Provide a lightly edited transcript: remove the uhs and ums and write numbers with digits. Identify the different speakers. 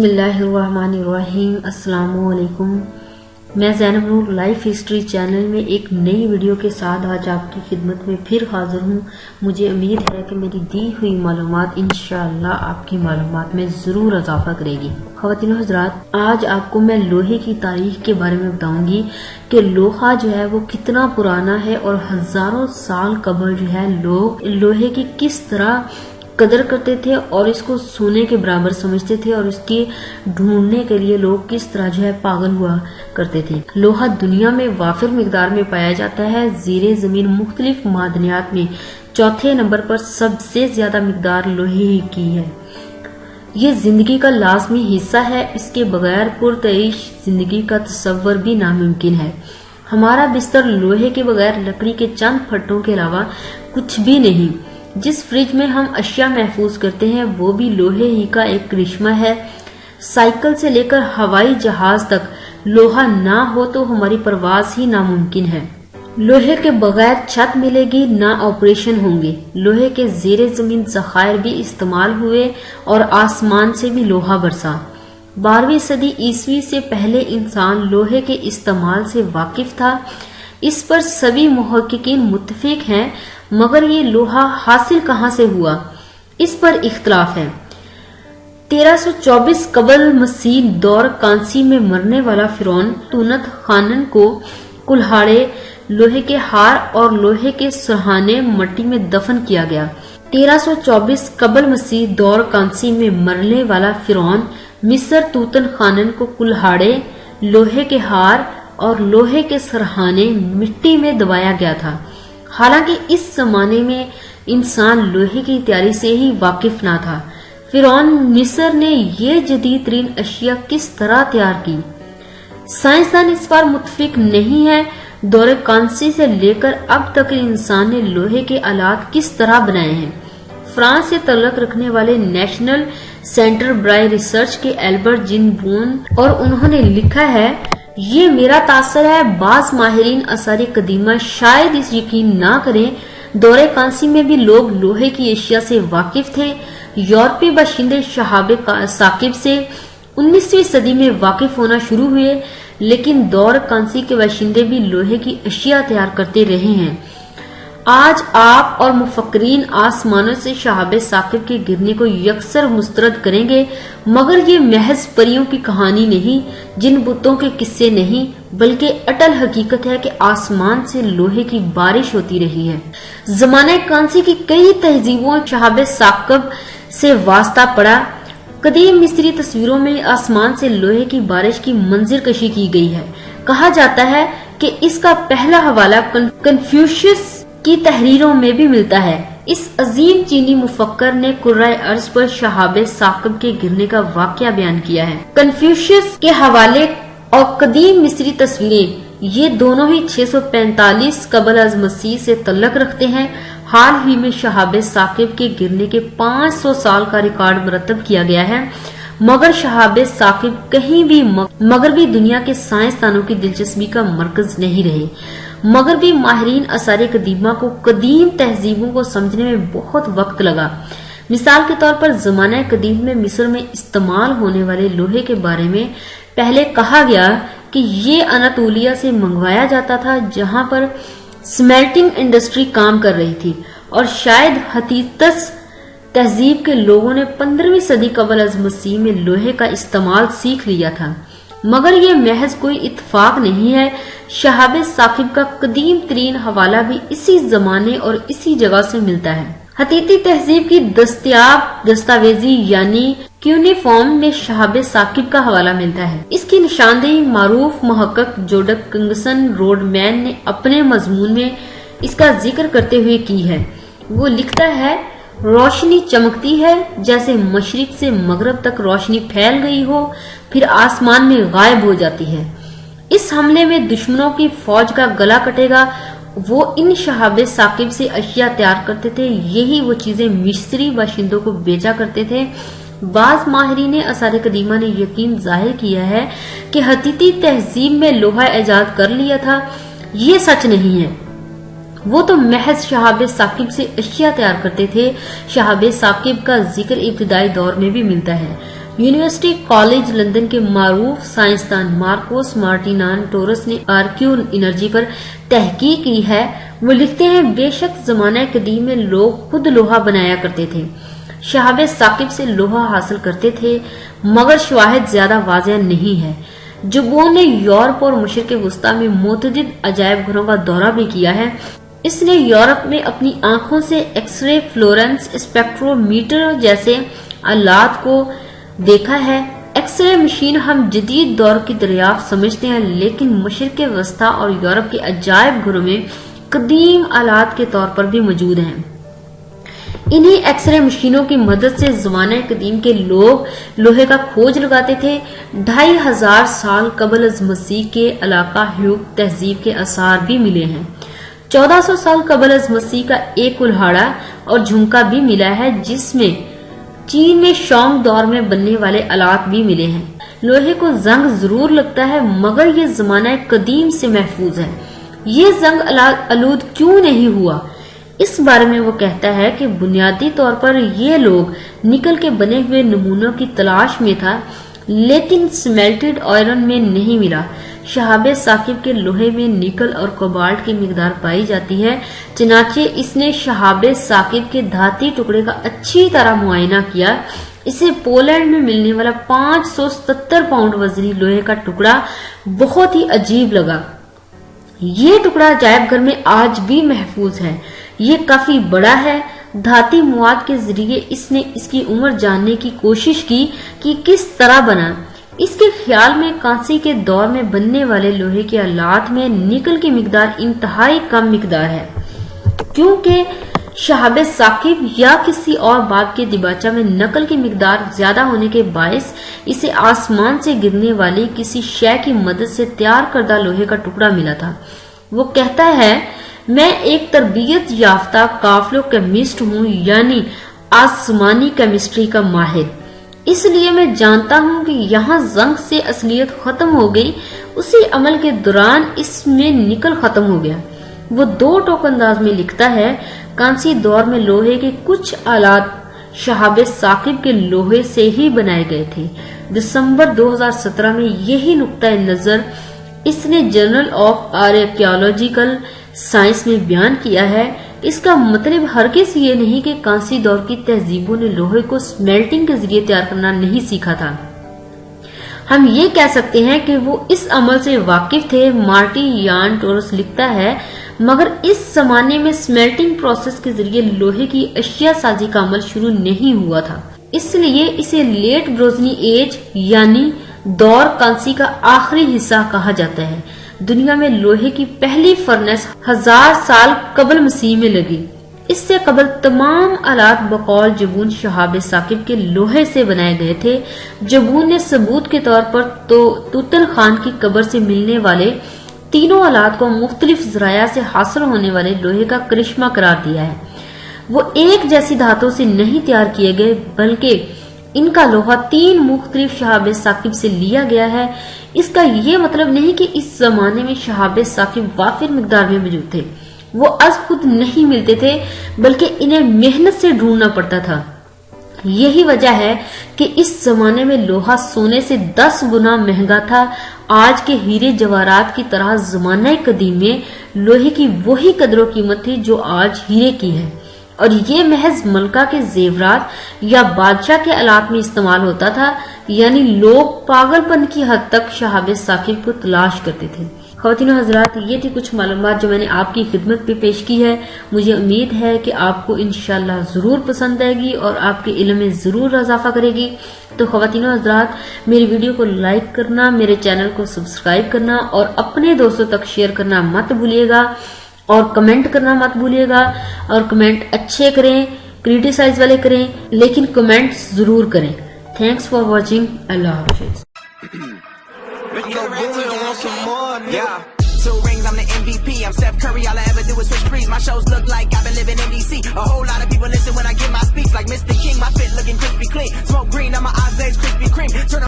Speaker 1: बिस्मिल्लाहिर्रहमानिर्रहीम। अस्सलाम वालेकुम। मैं ज़ैनब नूर लाइफ हिस्ट्री चैनल में एक नई वीडियो के साथ आज आपकी खिदमत में फिर हाजिर हूँ। मुझे उम्मीद है कि मेरी दी हुई मालूमात इंशाअल्लाह आपकी मालूमात में ज़रूर इजाफा करेगी। ख़वातीन व हज़रात, आज आपको मैं लोहे की तारीख के बारे में बताऊंगी कि लोहा जो है वो कितना पुराना है और हजारों साल कबल जो है लोग लोहे की किस तरह कदर करते थे और इसको सोने के बराबर समझते थे और इसके ढूंढने के लिए लोग किस तरह जो है पागल हुआ करते थे। लोहा दुनिया में वाफिर मिकदार में पाया जाता है। ज़ीरे जमीन मुख्तलिफ मादनियात में चौथे नंबर पर सबसे ज्यादा मिकदार लोहे की है। ये जिंदगी का लाजमी हिस्सा है। इसके बगैर पुरतईश जिंदगी का तस्वर भी नामुमकिन है। हमारा बिस्तर लोहे के बगैर लकड़ी के चंद फट्टों के अलावा कुछ भी नहीं। जिस फ्रिज में हम अशिया महफूज करते हैं वो भी लोहे ही का एक करिश्मा है। साइकिल से लेकर हवाई जहाज तक लोहा ना हो तो हमारी परवाज ही नामुमकिन है। लोहे के बगैर छत मिलेगी ना ऑपरेशन होंगे। लोहे के ज़ेरे जमीन ज़खायर भी इस्तेमाल हुए और आसमान से भी लोहा बरसा। 12वीं सदी ईस्वी से पहले इंसान लोहे के इस्तेमाल से वाकिफ था। इस पर सभी मुहक्किकीन मुत्तफिक हैं, मगर ये लोहा हासिल कहां से हुआ इस पर इख्तलाफ है। 1324 कबल मसीह दौर कांसी में मरने वाला फिरौन तूनत खानन को कुल्हाड़े, लोहे के हार और लोहे के सरहाने मट्टी में दफन किया गया। 1324 कबल मसीह दौर कांसी में मरने वाला फिरौन मिस्र तूतन खानन को कुल्हाड़े, लोहे के हार और लोहे के सरहाने मिट्टी में दबाया गया था। हालांकि इस जमाने में इंसान लोहे की तैयारी से ही वाकिफ ना था। फिरौन मिस्र ने ये जदीद तरीन अशिया किस तरह तैयार की, साइंसदान इस पर मुत्तफिक नहीं है। दौरे कांसी से लेकर अब तक इंसान ने लोहे के आलात किस तरह बनाए हैं। फ्रांस से तल्लुक रखने वाले नेशनल सेंटर ब्राई रिसर्च के एल्बर्ट जिन बून और उन्होंने लिखा है, ये मेरा तासर है। बाज माहिरीन असारी कदीमा शायद इस यकीन ना करें, दौरे कांसी में भी लोग लोहे की एशिया से वाकिफ थे। यूरोपीय बाशिंदे शहाबे साकिब से 19वीं सदी में वाकिफ होना शुरू हुए, लेकिन दौर कांसी के बाशिंदे भी लोहे की एशिया तैयार करते रहे हैं। आज आप और मुफक्रीन आसमानों से शहाबे साकिब के गिरने को यकसर मुस्तरद करेंगे, मगर ये महज परियों की कहानी नहीं, जिन बुतों के किस्से नहीं, बल्कि अटल हकीकत है कि आसमान से लोहे की बारिश होती रही है। जमाने कांसी की कई तहजीबों शहाबे साकिब से वास्ता पड़ा। कदीम मिस्री तस्वीरों में आसमान से लोहे की बारिश की मंजिर कशी की गई है। कहा जाता है कि इसका पहला हवाला कन्फ्यूशियस की तहरीरों में भी मिलता है। इस अजीम चीनी मुफक्कर ने कुर्राए अर्ज पर शहाबे साकिब के गिरने का वाकया बयान किया है। कन्फ्यूशियस के हवाले और कदीम मिस्री तस्वीरें ये दोनों ही 645 कबल अज मसीह से तल्लुक रखते हैं। हाल ही में शहाबे साकिब के गिरने के 500 साल का रिकॉर्ड मरतब किया गया है, मगर शहाबे साकिब कहीं भी मगर भी दुनिया के साइंसदानों की दिलचस्पी का मरकज नहीं रहे। मगर भी माहिरीन असारे कदीमा को कदीम तहजीबों को समझने में बहुत वक्त लगा। मिसाल के तौर पर जमाना कदीम में मिस्र में इस्तेमाल होने वाले लोहे के बारे में पहले कहा गया कि ये अनातोलिया से मंगवाया जाता था, जहां पर स्मेल्टिंग इंडस्ट्री काम कर रही थी, और शायद हतीतस तहजीब के लोगों ने 15वीं सदी कबल अज मसीह में लोहे का इस्तेमाल सीख लिया था, मगर ये महज कोई इत्तफाक नहीं है। शहाबे साकिब का कदीम तरीन हवाला भी इसी जमाने और इसी जगह से मिलता है। हतीती तहजीब की दस्तयाब दस्तावेजी यानी क्यूनिफॉर्म में शहाबे साकिब का हवाला मिलता है। इसकी निशानदेही मारूफ मुहक्किक जोडक किंगसन रोडमैन ने अपने मजमून में इसका जिक्र करते हुए की है। वो लिखता है, रोशनी चमकती है जैसे मशरिक से मगरब तक रोशनी फैल गई हो, फिर आसमान में गायब हो जाती है। इस हमले में दुश्मनों की फौज का गला कटेगा। वो इन शहाबे साकिब से अशिया तैयार करते थे। यही वो चीजें मिस्री बाशिंदों को बेचा करते थे। बाज माहिरीन असारे कदीमा ने यकीन जाहिर किया है कि हतीती तहजीब में लोहा इजाद कर लिया था। ये सच नहीं है। वो तो महज शहाबे साकिब से अशिया तैयार करते थे। शहाबे साकिब का जिक्र इब्तिदाई दौर में भी मिलता है। یونیورسٹی کالج لندن کے معروف سائنسدان مارکوس مارٹینان ٹورس نے آرکیو انرجی پر تحقیق کی ہے۔ وہ لکھتے ہیں بے شک زمانہ قدیم میں لوگ خود لوہا بنایا کرتے تھے، شہاب ثاقب سے لوہا حاصل کرتے تھے، مگر شواہد زیادہ واضح نہیں ہے۔ جبون نے یورپ اور مشرق وسطی میں متعدد عجائب گھروں کا دورہ بھی کیا ہے۔ اس نے یورپ میں اپنی آنکھوں سے ایکس رے، فلورنس اسپیکٹرومیٹر جیسے آلات کو دیکھا ہے۔ ایکس رے مشین ہم جدید دور کی دریافت سمجھتے ہیں، لیکن مشرق وسطی اور یورپ کے عجائب گھروں میں قدیم آلات کے طور پر بھی موجود ہیں۔ انہی ایکس رے مشینوں کی مدد سے زمانہ قدیم کے لوگ لوہے کا کھوج لگاتے تھے۔ 2500 سال قبل از مسیح کے علاقہ ہیوگ تہذیب کے آثار بھی ملے ہیں۔ 1400 سال قبل از مسیح کا ایک کلہاڑا اور جھمکا بھی ملا ہے، جس میں چین میں شونگ دور میں بننے والے آلات بھی ملے ہیں۔ لوہے کو زنگ ضرور لگتا ہے، مگر یہ زمانہ قدیم سے محفوظ ہے۔ یہ زنگ آلود کیوں نہیں ہوا؟ اس بارے میں وہ کہتا ہے کہ بنیادی طور پر یہ لوگ نکل کے بنے ہوئے نمونوں کی تلاش میں تھا، لیکن سمیلٹڈ آئرن میں نہیں ملا۔ شہاب ثاقب کے لوہے میں نکل اور کوبالٹ کی مقدار پائی جاتی ہے، چنانچہ اس نے شہاب ثاقب کے دھاتی ٹکڑے کا اچھی طرح معائنہ کیا۔ اسے پولینڈ میں ملنے والا 570 پاؤنڈ وزنی لوہے کا ٹکڑا بہت ہی عجیب لگا۔ یہ ٹکڑا عجائب گھر میں آج بھی محفوظ ہے۔ یہ کافی بڑا ہے۔ دھاتی مواد کے ذریعے اس نے اس کی عمر جاننے کی کوشش کی کہ کس طرح بنا۔ اس کے خیال میں کانسی کے دور میں بننے والے لوہے کے آلات میں نکل کی مقدار انتہائی کم مقدار ہے، کیونکہ شہاب ثاقب یا کسی اور باب کے دیباچہ میں نقل کی مقدار زیادہ ہونے کے باعث اسے آسمان سے گرنے والی کسی شے کی مدد سے تیار کردہ لوہے کا ٹکڑا ملا تھا۔ وہ کہتا ہے، میں ایک تربیت یافتہ کافلو کیمسٹ ہوں، یعنی آسمانی کیمسٹری کا ماہر۔ اس لیے میں جانتا ہوں کہ یہاں زنگ سے اصلیت ختم ہو گئی، اسی عمل کے دوران اس میں نکل ختم ہو گیا۔ وہ 2 ٹوک انداز میں لکھتا ہے، کانسی دور میں لوہے کے کچھ آلات شہاب ثاقب کے لوہے سے ہی بنائے گئے تھے۔ دسمبر 2017 میں یہی نقطہ نظر اس نے جرنل آف آرکیالوجیکل سائنس میں بیان کیا ہے۔ اس کا مطلب ہرگز یہ نہیں کہ کانسی دور کی تہذیبوں نے لوہے کو سمیلٹنگ کے ذریعے تیار کرنا نہیں سیکھا تھا۔ ہم یہ کہہ سکتے ہیں کہ وہ اس عمل سے واقف تھے۔ مارٹی یان ٹورس لکھتا ہے، مگر اس زمانے میں سمیلٹنگ پروسیس کے ذریعے لوہے کی اشیاء سازی کا عمل شروع نہیں ہوا تھا، اس لیے اسے لیٹ بروزنی ایج یعنی دور کانسی کا آخری حصہ کہا جاتا ہے۔ دنیا میں لوہے کی پہلی فرنس 1000 سال قبل مسیح میں لگی۔ اس سے قبل تمام آلات بقول جبون شہاب ثاقب کے لوہے سے بنائے گئے تھے۔ جبون نے ثبوت کے طور پر توتن خان کی قبر سے ملنے والے تینوں آلات کو مختلف ذرائع سے حاصل ہونے والے لوہے کا کرشمہ قرار دیا ہے۔ وہ ایک جیسی دھاتوں سے نہیں تیار کیے گئے، بلکہ ان کا لوہا 3 مختلف شہاب ثاقب سے لیا گیا ہے۔ اس کا یہ مطلب نہیں کہ اس زمانے میں شہاب ثاقب وافر مقدار میں موجود تھے۔ وہ از خود نہیں ملتے تھے، بلکہ انہیں محنت سے ڈھونڈنا پڑتا تھا۔ یہی وجہ ہے کہ اس زمانے میں لوہا سونے سے 10 گنا مہنگا تھا۔ آج کے ہیرے جواہرات کی طرح زمانہ قدیم میں لوہے کی وہی قدر و قیمت تھی جو آج ہیرے کی ہے، اور یہ محض ملکہ کے زیورات یا بادشاہ کے آلات میں استعمال ہوتا تھا، یعنی لوگ پاگل پن کی حد تک شہاب ثاقب کو تلاش کرتے تھے۔ خواتین و حضرات، یہ تھی کچھ معلومات جو میں نے آپ کی خدمت پہ پیش کی ہے۔ مجھے امید ہے کہ آپ کو انشاءاللہ ضرور پسند آئے گی اور آپ کے علم میں ضرور اضافہ کرے گی۔ تو خواتین و حضرات، میری ویڈیو کو لائک کرنا، میرے چینل کو سبسکرائب کرنا اور اپنے دوستوں تک شیئر کرنا مت بھولیے گا، اور کمنٹ کرنا مت بھولیے گا۔ اور کمنٹ اچھے کریں، کریٹیسائز والے کریں، لیکن کمنٹ ضرور کریں۔ Thanks for watching. اللہ حافظ۔
Speaker 2: Yeah, 2 rings, I'm the MVP. I'm Steph Curry, all I ever do is switch breeze. My shows look like I've been living in DC. A whole lot of people listen when I give my speech. Like Mr. King, my fit looking crispy clean. Smoke green on my eyes, blaze Krispy Kreme. Turn